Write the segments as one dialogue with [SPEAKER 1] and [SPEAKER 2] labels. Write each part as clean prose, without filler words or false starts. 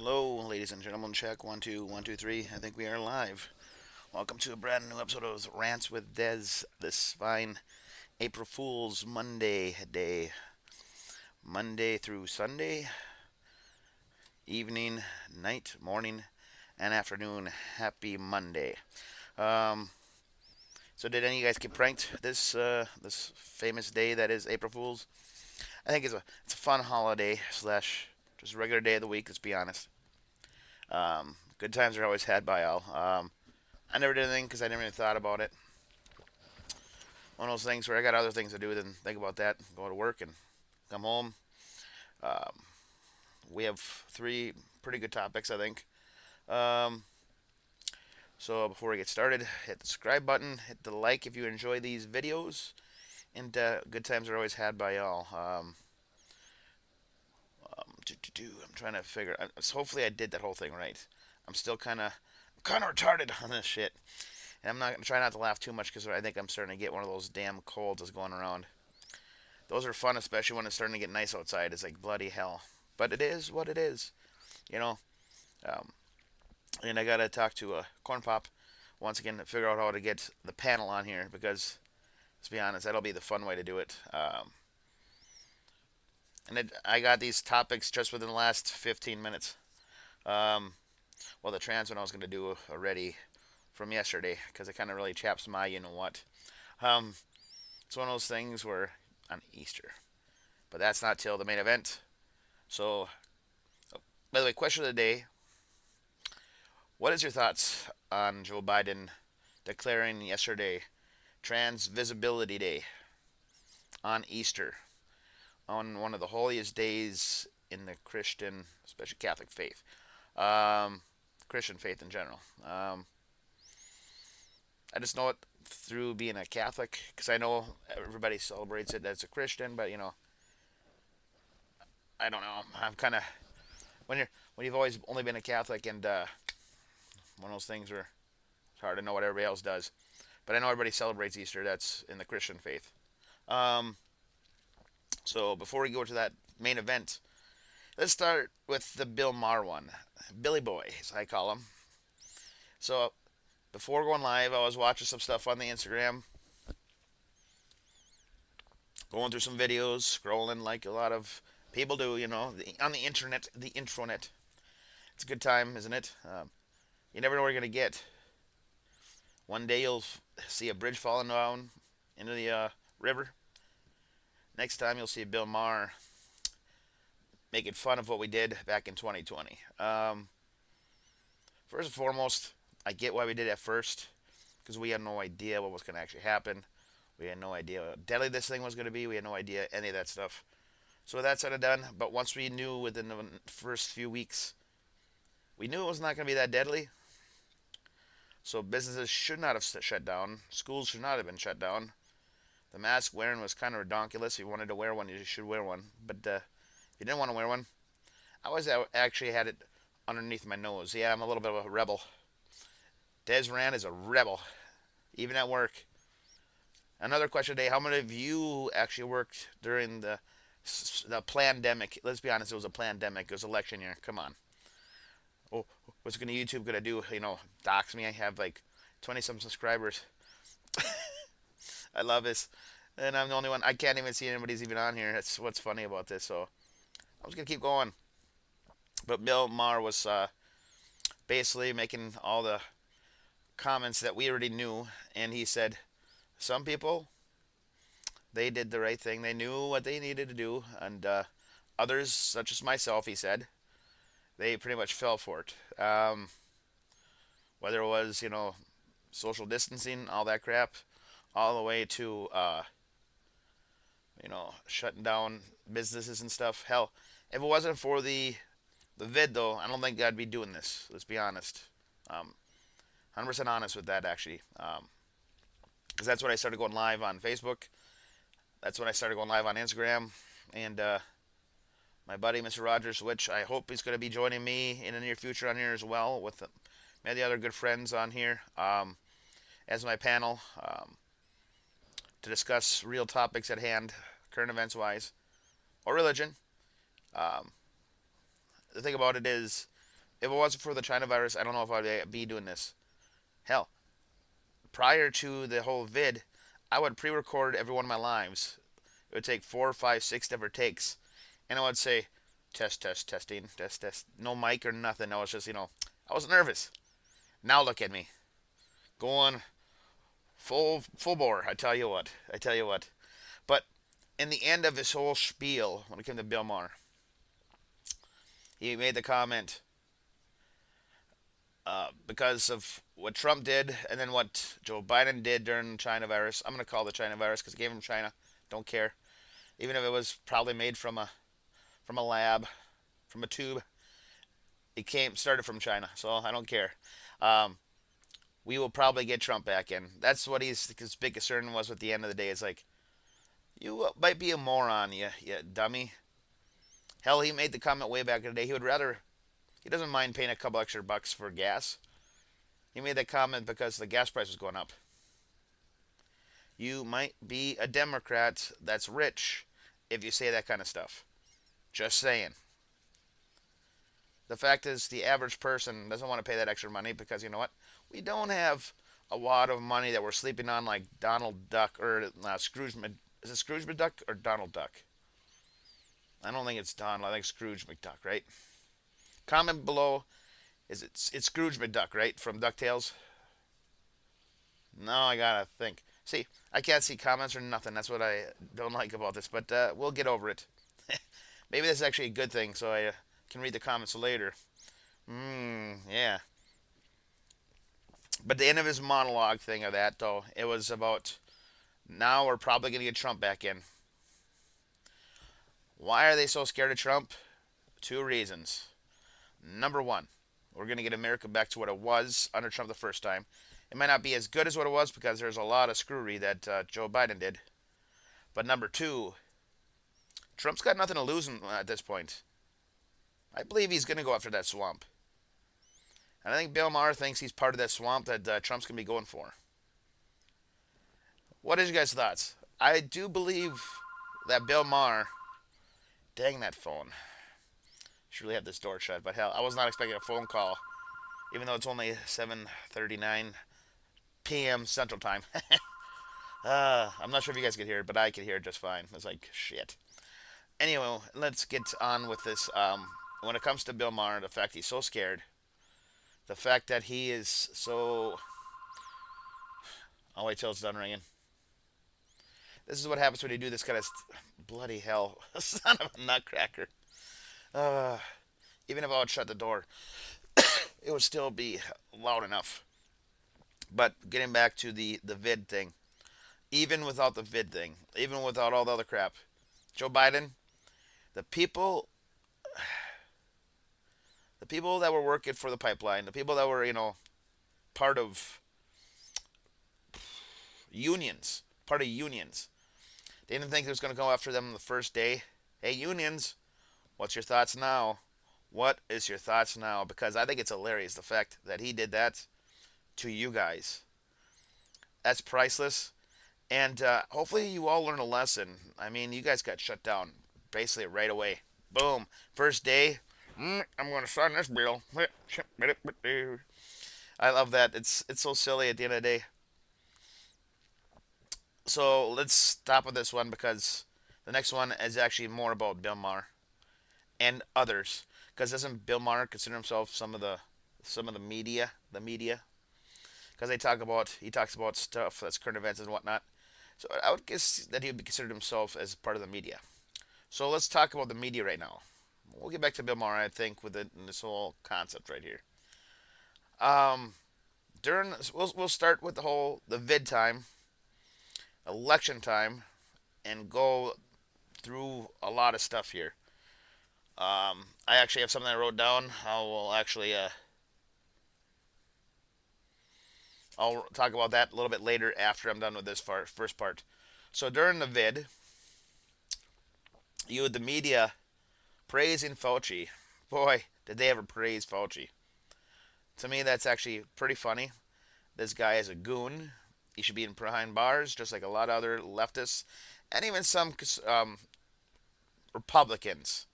[SPEAKER 1] Hello, ladies and gentlemen. Check 1 2 1 2 3. I think we are live. Welcome to a brand new episode of Rants with Dez. This fine April Fool's Monday day, Monday through Sunday, evening, night, morning, and afternoon. Happy Monday. Um, so did any of you guys get pranked this famous day that is April Fool's? I think it's a fun holiday slash just a regular day of the week. Let's be honest. Good times are always had by all. I never did anything because I never even thought about it. One of those things where I got other things to do than think about that. Go to work and come home. Um, we have three pretty good topics, I think. Um, so before we get started, hit the subscribe button, hit the like if you enjoy these videos, and good times are always had by all. I'm trying to figure. So hopefully I did that whole thing right. I'm still kind of retarded on this shit. And I'm not gonna try not to laugh too much because I think I'm starting to get one of those damn colds that's going around. Those are fun, especially when it's starting to get nice outside. It's like bloody hell, but it is what it is, you know. Um, and I gotta talk to a corn pop once again to figure out how to get the panel on here because, let's be honest, that'll be the fun way to do it. I got these topics just within the last 15 minutes. Um, well, the trans one I was gonna do already from yesterday because it kind of really chaps my you know what. Um, it's one of those things where on Easter, but that's not till the main event. So, by the way, question of the day: what is your thoughts on Joe Biden declaring yesterday Trans Visibility Day on Easter, on one of the holiest days in the Christian, especially Catholic faith, um, Christian faith in general? I just know it through being a Catholic because I know everybody celebrates it as a Christian, but I don't know. I'm kind of when you've always only been a Catholic and one of those things where it's hard to know what everybody else does. But I know everybody celebrates Easter. That's in the Christian faith. Um, so before we go to that main event, let's start with the Bill Maher one, Billy Boy, as I call him. So before going live, I was watching some stuff on the Instagram, going through some videos, scrolling like a lot of people do, on the internet, the intranet. It's a good time, isn't it? You never know where you're gonna get. One day you'll see a bridge falling down into the river. Next time you'll see Bill Maher making fun of what we did back in 2020. First and foremost, I get why we did it at first because we had no idea what was going to actually happen. We had no idea how deadly this thing was going to be. We had no idea any of that stuff. So that's said and done. But once we knew within the first few weeks, we knew it was not going to be that deadly. So businesses should not have shut down. Schools should not have been shut down. The mask wearing was kind of redonkulous. If you wanted to wear one, you should wear one. But if you didn't want to wear one, I always actually had it underneath my nose. Yeah, I'm a little bit of a rebel. Des Rant is a rebel, even at work. Another question today: how many of you actually worked during the pandemic? Let's be honest, it was a pandemic. It was election year. Come on. Oh, what's gonna YouTube gonna do? Dox me. I have like 20 some subscribers. I love this, and I'm the only one. I can't even see anybody's even on here. That's what's funny about this. So I was gonna keep going, but Bill Maher was basically making all the comments that we already knew, and he said some people they did the right thing. They knew what they needed to do, and others, such as myself, he said, they pretty much fell for it. Whether it was social distancing, all that crap, all the way to shutting down businesses and stuff. Hell, if it wasn't for the vid though, I don't think I'd be doing this. Let's be honest. 100% honest with that actually, because that's when I started going live on Facebook. That's when I started going live on Instagram, and my buddy Mr. Rogers, which I hope he's going to be joining me in the near future on here as well with many other good friends on here as my panel to discuss real topics at hand, current events wise, or religion. Um, the thing about it is, If it wasn't for the China virus, I don't know if I'd be doing this. Hell, prior to the whole vid, I would pre-record every one of my lives. It would take 4, 5, 6 different takes, and I would say, test, test, testing, test, test. No mic or nothing. I was just, I was nervous. Now look at me, going full bore. I tell you what. I tell you what. But in the end of his whole spiel, when it came to Bill Maher, he made the comment, because of what Trump did and then what Joe Biden did during the China virus. I'm going to call it the China virus because it came from China. Don't care. Even if it was probably made from a lab, from a tube, it came started from China. So I don't care. Um, we will probably get Trump back in. That's what his big concern was at the end of the day. It's like, you might be a moron, you dummy. Hell, he made the comment way back in the day. He doesn't mind paying a couple extra bucks for gas. He made that comment because the gas price was going up. You might be a Democrat that's rich if you say that kind of stuff. Just saying. The fact is, the average person doesn't want to pay that extra money because you know what? We don't have a lot of money that we're sleeping on like Donald Duck or Scrooge. Is it Scrooge McDuck or Donald Duck? I don't think it's Donald. I think Scrooge McDuck, right? Comment below. It's Scrooge McDuck, right? From DuckTales? No, I gotta think. See, I can't see comments or nothing. That's what I don't like about this, but we'll get over it. Maybe this is actually a good thing, so I can read the comments later. Yeah. But the end of his monologue thing of that, though, it was about now we're probably going to get Trump back in. Why are they so scared of Trump? Two reasons. Number one, we're going to get America back to what it was under Trump the first time. It might not be as good as what it was because there's a lot of screwery that Joe Biden did. But number two, Trump's got nothing to lose at this point. I believe he's going to go after that swamp. And I think Bill Maher thinks he's part of that swamp that Trump's going to be going for. What is your guys' thoughts? I do believe that Bill Maher... Dang that phone. Should really have this door shut, but hell, I was not expecting a phone call, even though it's only 7:39 p.m. Central Time. I'm not sure if you guys could hear it, but I could hear it just fine. It's like, shit. Anyway, let's get on with this. When it comes to Bill Maher, the fact he's so scared, the fact that he is so... I'll wait till it's done ringing. This is what happens when you do this kind of... Bloody hell. Son of a nutcracker. Uh, Even if I would shut the door, it would still be loud enough. But getting back to the vid thing, even without the vid thing, even without all the other crap, Joe Biden, the people, the people that were working for the pipeline, the people that were part of unions, they didn't think it was going to go after them the first day. Hey, unions, what's your thoughts now? What is your thoughts now? Because I think it's hilarious the fact that he did that to you guys. That's priceless. And hopefully you all learn a lesson. I mean, you guys got shut down basically right away. Boom. First day, I'm going to sign this bill. I love that. It's so silly at the end of the day. So let's stop with this one because the next one is actually more about Bill Maher and others. Because doesn't Bill Maher consider himself some of the media, Because he talks about stuff that's current events and whatnot. So I would guess that he would be considered himself as part of the media. So let's talk about the media right now. We'll get back to Bill Maher, I think, with this whole concept right here. Um, we'll start with the vid time, election time, and go through a lot of stuff here. I actually have something I wrote down. I'll talk about that a little bit later after I'm done with this first part. So during the vid, you had the media praising Fauci. Boy, did they ever praise Fauci. To me, that's actually pretty funny. This guy is a goon. He should be behind bars, just like a lot of other leftists, and even some Republicans.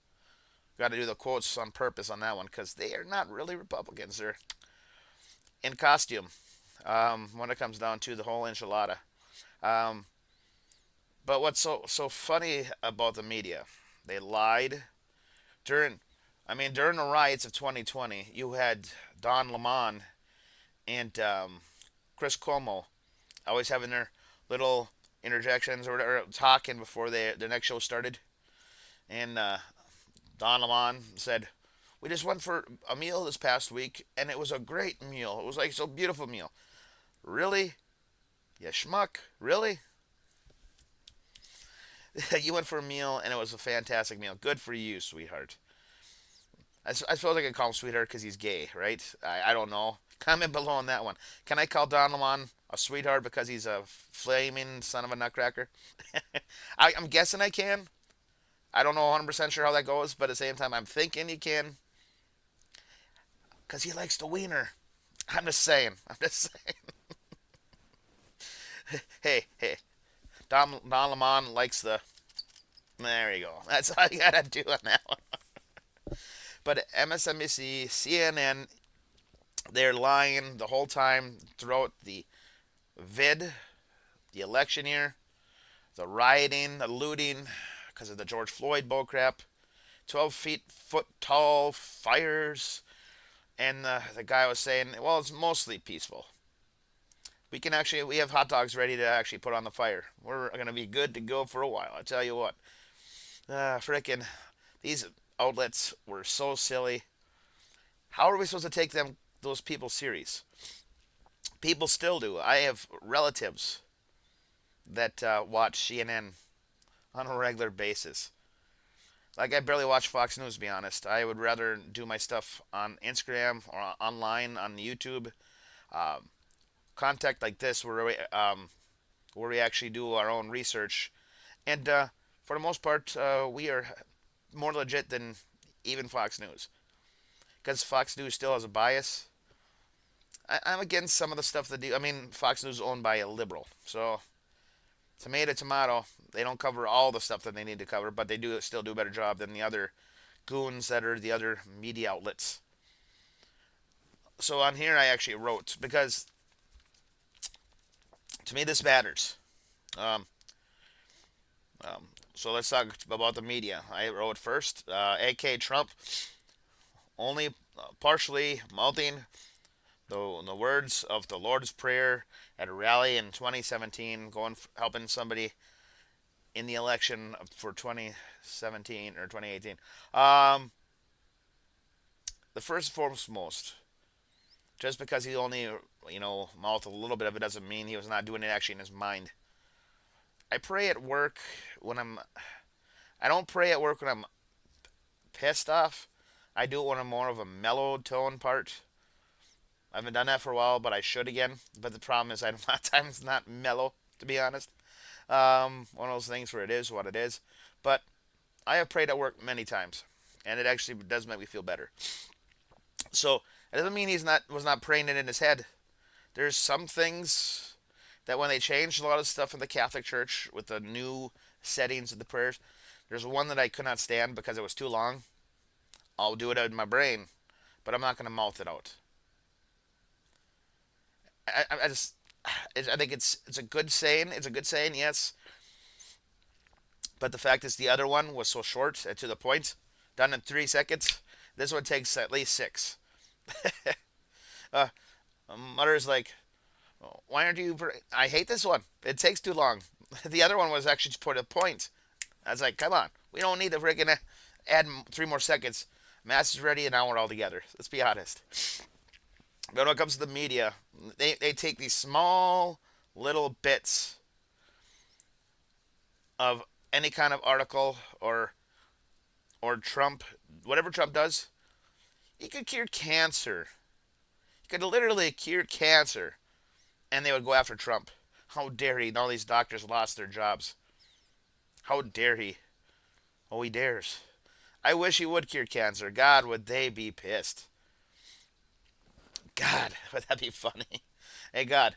[SPEAKER 1] Got to do the quotes on purpose on that one because they are not really Republicans. They're in costume when it comes down to the whole enchilada. Um, but what's so funny about the media? They lied during. I mean, during the riots of 2020, you had Don Lemon and Chris Cuomo always having their little interjections or whatever, talking before the next show started. And Don Lemon said, "We just went for a meal this past week, and it was a great meal. It was like so beautiful meal." Really, you schmuck? Really? You went for a meal, and it was a fantastic meal. Good for you, sweetheart. I suppose I could call him sweetheart because he's gay, right? I don't know. Comment below on that one. Can I call Don Lemon a sweetheart because he's a flaming son of a nutcracker? I'm guessing I can. I don't know 100% sure how that goes, but at the same time, I'm thinking you can because he likes the wiener. I'm just saying. I'm just saying. Hey. Don Lemon likes the. There you go. That's all you gotta do on that one. But MSNBC, CNN, they're lying the whole time throughout the vid, the election year, the rioting, the looting because of the George Floyd bullcrap, 12 foot tall fires, and the guy was saying, well, it's mostly peaceful. We have hot dogs ready to actually put on the fire. We're gonna be good to go for a while. I tell you what, frickin' these outlets were so silly. How are we supposed to take those people serious? People still do. I have relatives that watch CNN on a regular basis. Like I barely watch Fox News, to be honest. I would rather do my stuff on Instagram or online on YouTube. Um, Contact like this where we actually do our own research, and for the most part, we are more legit than even Fox News because Fox News still has a bias. I'm against some of the stuff that do. I mean, Fox News is owned by a liberal, so tomato tomato. They don't cover all the stuff that they need to cover, but they do still do a better job than the other goons that are the other media outlets. So on here, I actually wrote because to me this matters. Um, so let's talk about the media. I wrote first, AK Trump only partially mouthing the words of the Lord's Prayer at a rally in 2017, helping somebody in the election for 2017 or 2018. The first and foremost, just because he only mouthed a little bit of it doesn't mean he was not doing it actually in his mind. I pray at work when I don't pray at work when I'm pissed off. I do it when I'm more of a mellow tone part. I haven't done that for a while, but I should again. But the problem is, a lot of times it's not mellow, to be honest. One of those things where it is what it is. But I have prayed at work many times, and it actually does make me feel better. So it doesn't mean was not praying it in his head. There's some things that when they changed a lot of stuff in the Catholic Church with the new settings of the prayers, there's one that I could not stand because it was too long. I'll do it out in my brain, but I'm not going to mouth it out. I just I think it's a good saying. It's a good saying, yes. But the fact is, the other one was so short and to the point, done in 3 seconds. This one takes at least six. uh, Mother's like, why aren't you? I hate this one. It takes too long. The other one was actually just put a point. I was like, come on, we don't need to freaking add 3 more seconds. Mass is ready, and now we're all together. Let's be honest. But when it comes to the media, they take these small little bits of any kind of article or Trump, whatever Trump does, he could cure cancer. He could literally cure cancer, and they would go after Trump. How dare he? And all these doctors lost their jobs. How dare he? Oh, he dares. I wish he would cure cancer. God, would they be pissed? God, would that be funny? Hey, God,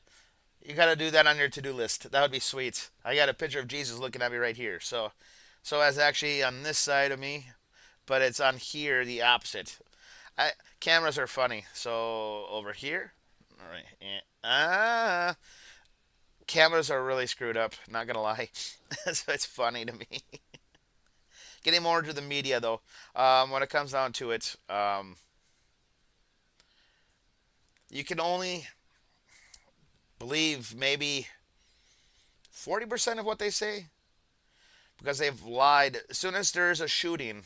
[SPEAKER 1] you got to do that on your to-do list. That would be sweet. I got a picture of Jesus looking at me right here. So as actually on this side of me, but it's on here the opposite. I, cameras are funny. So over here, all right, cameras are really screwed up. Not gonna lie, so it's funny to me. Getting more into the media though, when it comes down to it, you can only believe maybe 40% of what they say because they've lied. As soon as there's a shooting,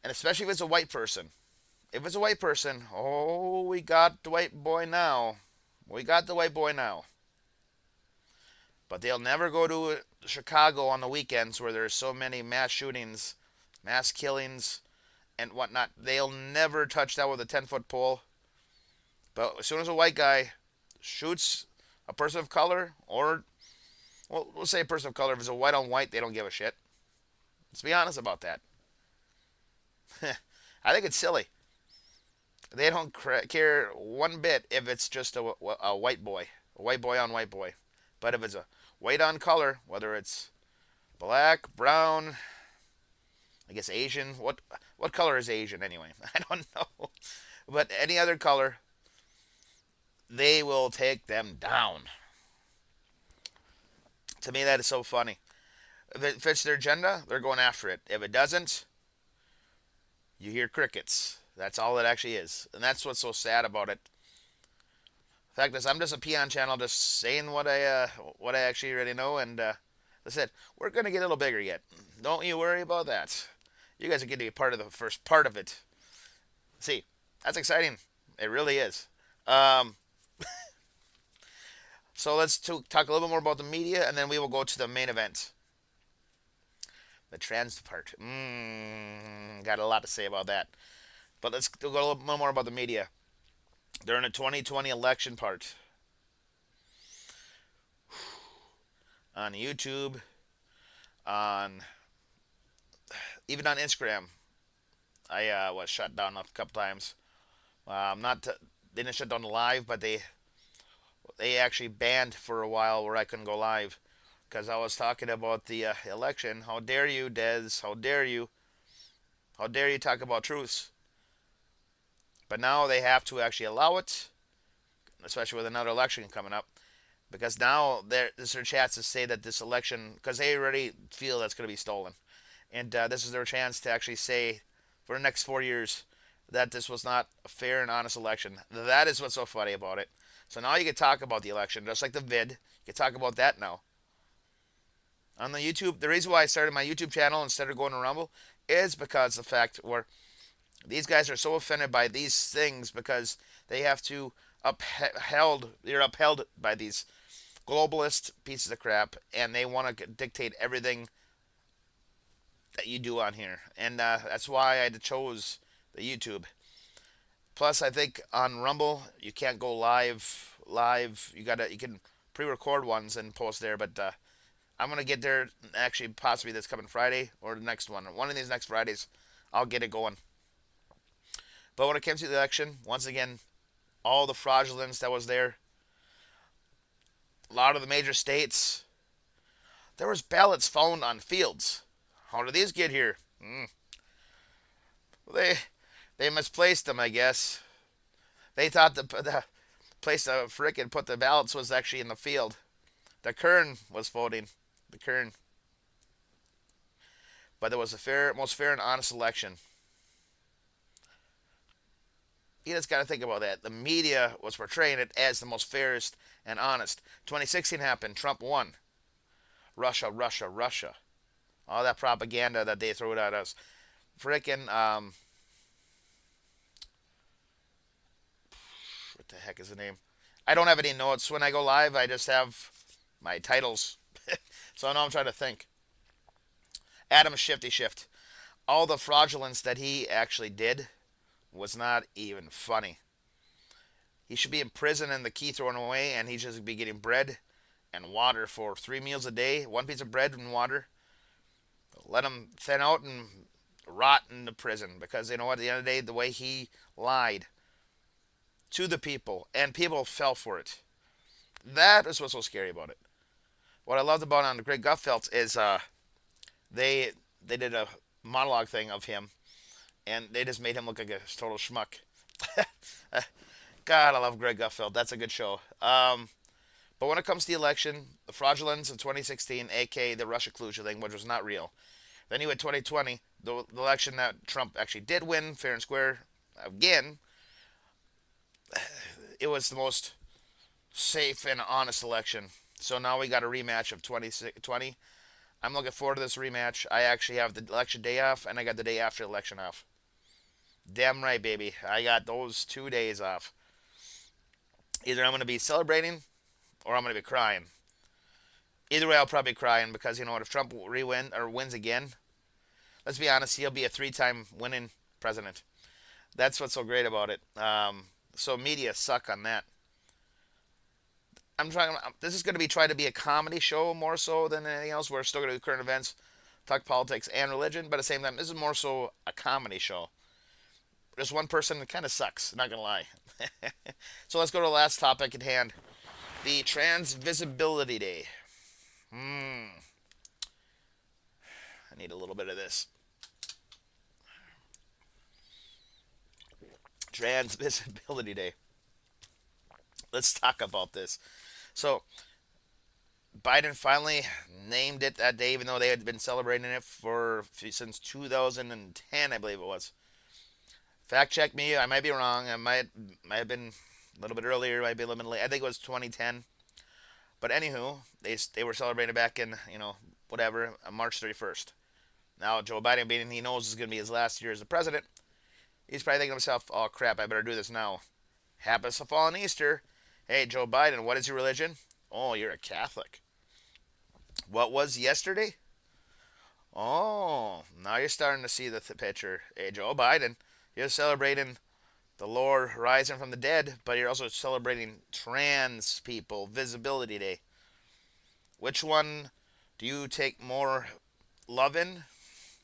[SPEAKER 1] and especially if it's a white person, if it's a white person, oh, we got the white boy now. We got the white boy now. But they'll never go to Chicago on the weekends where there's so many mass shootings, mass killings, and whatnot. They'll never touch that with a 10-foot pole. But as soon as a white guy shoots a person of color, or, well, we'll say a person of color, if it's a white on white, they don't give a shit. Let's be honest about that. I think it's silly. They don't care one bit if it's just a white boy on white boy. But if it's a white on color, whether it's black, brown, I guess Asian, what color is Asian anyway? I don't know. But any other color, they will take them down. To me, that is so funny. If it fits their agenda, they're going after it. If it doesn't, you hear crickets. That's all it actually is. And that's what's so sad about it. The fact is, I'm just a peon channel, just saying what I actually already know. And I said, we're gonna get a little bigger yet. Don't you worry about that. You guys are getting to be part of the first part of it. See, that's exciting. It really is. So let's talk a little bit more about the media, and then we will go to the main event. The trans part. Got a lot to say about that. But let's go a little more about the media. During the 2020 election part. On YouTube, on even on Instagram, I was shut down a couple times. Not to, they didn't shut down live, but they actually banned for a while where I couldn't go live because I was talking about the election. How dare you, Des? How dare you? How dare you talk about truths? But now they have to actually allow it, especially with another election coming up, because now this is their chance to say that this election, because they already feel that's going to be stolen, and this is their chance to actually say for the next 4 years that this was not a fair and honest election. That is what's so funny about it. So now you can talk about the election, just like the vid. You can talk about that now. On the YouTube, the reason why I started my YouTube channel instead of going to Rumble is because of the fact where these guys are so offended by these things because they have to they're upheld by these globalist pieces of crap, and they want to dictate everything that you do on here, and that's why I chose the YouTube. Plus, I think on Rumble you can't go live. You can pre-record ones and post there, but I'm gonna get there actually possibly this coming Friday or the next one. One of these next Fridays, I'll get it going. But when it comes to the election, once again, all the fraudulence that was there, a lot of the major states, there was ballots found on fields. How did these get here? They misplaced them, I guess. They thought the place to frickin' put the ballots was actually in the field. The Kern was voting. The Kern. But it was the most fair and honest election. You just got to think about that. The media was portraying it as the most fairest and honest. 2016 happened. Trump won. Russia, Russia, Russia. All that propaganda that they threw at us. Frickin', what the heck is the name? I don't have any notes. When I go live, I just have my titles. So now I'm trying to think. Adam Shifty Shift. All the fraudulence that he actually did was not even funny. He should be in prison and the key thrown away, and he should be getting bread and water for 3 meals a day. 1 piece of bread and water. Let him thin out and rot in the prison, because you know what? At the end of the day, the way he lied to the people, and people fell for it. That is what's so scary about it. What I loved about on the Great Gutfeld is they did a monologue thing of him, and they just made him look like a total schmuck. God, I love Greg Gutfeld. That's a good show. But when it comes to the election, the fraudulence of 2016, aka the Russia collusion thing, which was not real. Then you had 2020, the election that Trump actually did win, fair and square. Again, it was the most safe and honest election. So now we got a rematch of 2020. I'm looking forward to this rematch. I actually have the election day off, and I got the day after election off. Damn right, baby. I got those 2 days off. Either I'm going to be celebrating or I'm going to be crying. Either way, I'll probably be crying because you know what? If Trump re-win or wins again, let's be honest, he'll be a three-time winning president. That's what's so great about it. So media suck on that. I'm trying. This is going to be trying to be a comedy show more so than anything else. We're still going to do current events, talk politics and religion, but at the same time, this is more so a comedy show. There's one person that kind of sucks. Not gonna lie. So let's go to the last topic at hand: the Trans Visibility Day. I need a little bit of this. Trans Visibility Day. Let's talk about this. So Biden finally named it that day, even though they had been celebrating it for since 2010, I believe it was. Fact check me. I might be wrong. I might have been a little bit earlier. Might be a little bit late. I think it was 2010. But anywho, they were celebrating back in whatever March 31st. Now Joe Biden, being he knows this is going to be his last year as the president, he's probably thinking to himself, "Oh crap, I better do this now." Happens to fall on Easter. Hey Joe Biden, what is your religion? Oh, you're a Catholic. What was yesterday? Oh, now you're starting to see the picture. Hey Joe Biden, you're celebrating the Lord rising from the dead, but you're also celebrating trans people visibility day. Which one do you take more love in?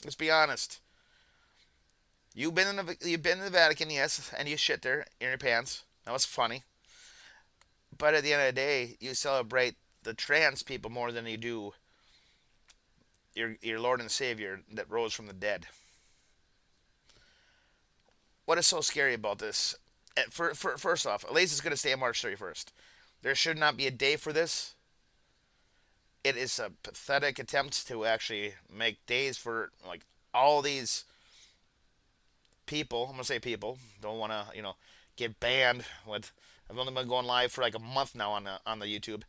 [SPEAKER 1] Let's be honest. You've been in the Vatican, yes, and you shit there in your pants. That was funny. But at the end of the day, you celebrate the trans people more than you do your Lord and Savior that rose from the dead. What is so scary about this? First off, at least it's going to stay on March 31st. There should not be a day for this. It is a pathetic attempt to actually make days for like all these people. I'm gonna say people. Don't want to get banned. With I've only been going live for like a month now on the YouTube.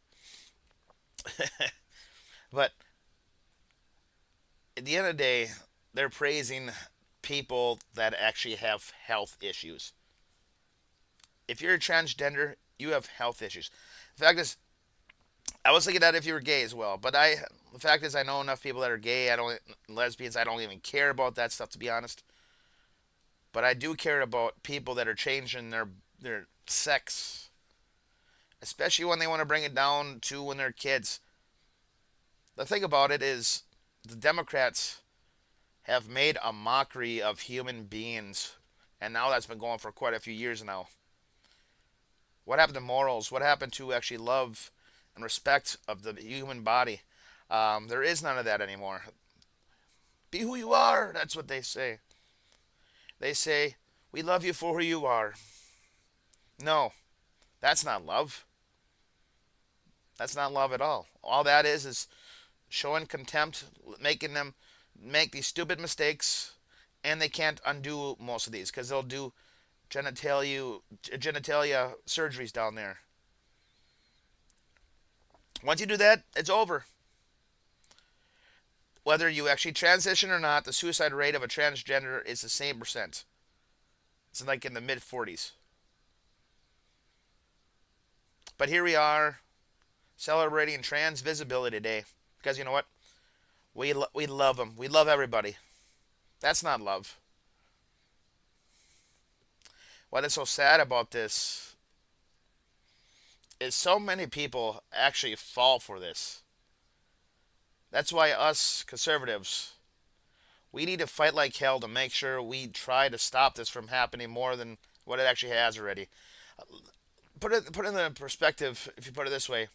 [SPEAKER 1] But at the end of the day, they're praising people that actually have health issues. If you're a transgender, you have health issues. The fact is, I was thinking that if you were gay as well, but the fact is, I know enough people that are gay. I don't lesbians. I don't even care about that stuff to be honest. But I do care about people that are changing their sex, especially when they want to bring it down to when they're kids. The thing about it is, the Democrats have made a mockery of human beings, and now that's been going for quite a few years now. What happened to morals? What happened to actually love and respect of the human body? There is none of that anymore. Be who you are. That's what they say. They say, we love you for who you are. No, that's not love. That's not love at all. All that is showing contempt, making them make these stupid mistakes, and they can't undo most of these because they'll do genitalia surgeries down there. Once you do that, it's over. Whether you actually transition or not, the suicide rate of a transgender is the same percent. It's like in the mid 40s. But here we are celebrating Trans Visibility Day because you know what? We love them. We love everybody. That's not love. What is so sad about this is so many people actually fall for this. That's why us conservatives, we need to fight like hell to make sure we try to stop this from happening more than what it actually has already. Put it in the perspective, if you put it this way,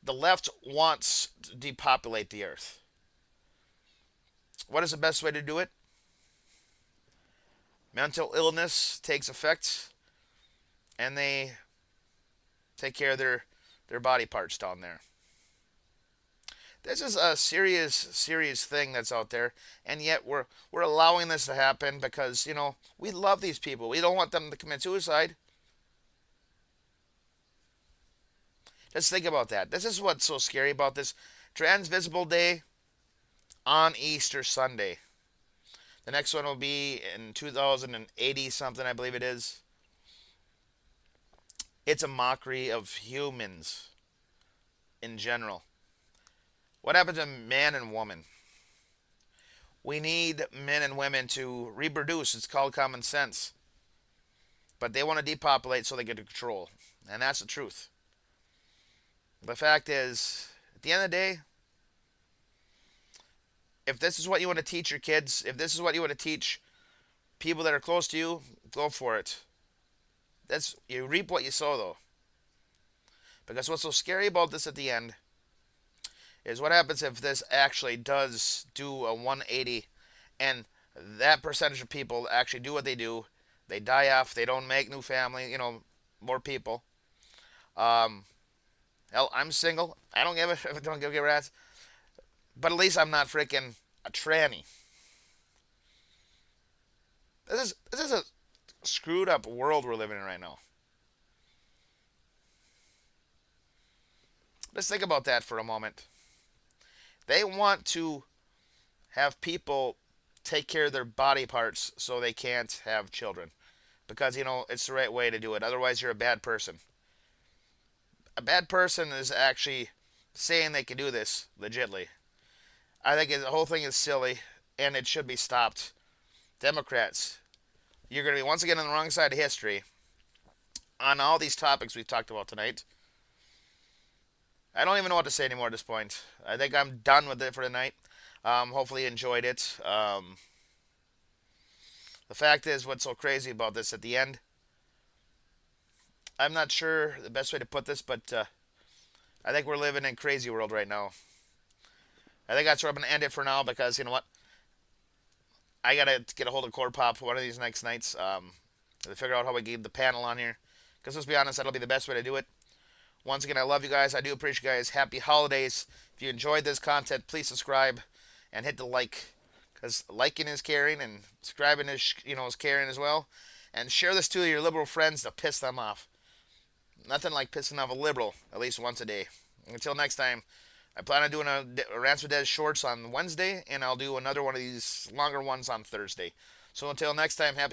[SPEAKER 1] the left wants to depopulate the earth. What is the best way to do it? Mental illness takes effect, and they take care of their body parts down there. This is a serious thing that's out there, and yet we're allowing this to happen because we love these people. We don't want them to commit suicide. Just think about that. This is what's so scary about this Transvisible Day on Easter Sunday. The next one will be in 2080 something, I believe it is. It's a mockery of humans in general. What happened to man and woman? We need men and women to reproduce. It's called common sense. But they want to depopulate so they get control. And that's the truth. The fact is, at the end of the day, if this is what you want to teach your kids, if this is what you want to teach people that are close to you, go for it. You reap what you sow, though. Because what's so scary about this at the end is what happens if this actually does do a 180 and that percentage of people actually do what they do. They die off. They don't make new family, more people. Hell, I'm single. I don't give a don't give a rats. But at least I'm not freaking a tranny. This is a screwed up world we're living in right now. Let's think about that for a moment. They want to have people take care of their body parts so they can't have children. Because, it's the right way to do it. Otherwise, you're a bad person. A bad person is actually saying they can do this legitly. I think the whole thing is silly and it should be stopped. Democrats, you're going to be once again on the wrong side of history on all these topics we've talked about tonight. I don't even know what to say anymore at this point. I think I'm done with it for tonight. Hopefully you enjoyed it. The fact is, what's so crazy about this at the end, I'm not sure the best way to put this, but I think we're living in a crazy world right now. I think that's where I'm going to end it for now because, you know what? I got to get a hold of Core Pop one of these next nights to figure out how we get the panel on here. Because let's be honest, that'll be the best way to do it. Once again, I love you guys. I do appreciate you guys. Happy holidays. If you enjoyed this content, please subscribe and hit the like. Because liking is caring and subscribing is caring as well. And share this to your liberal friends to piss them off. Nothing like pissing off a liberal at least once a day. Until next time, I plan on doing a Rants with Des shorts on Wednesday, and I'll do another one of these longer ones on Thursday. So until next time, happy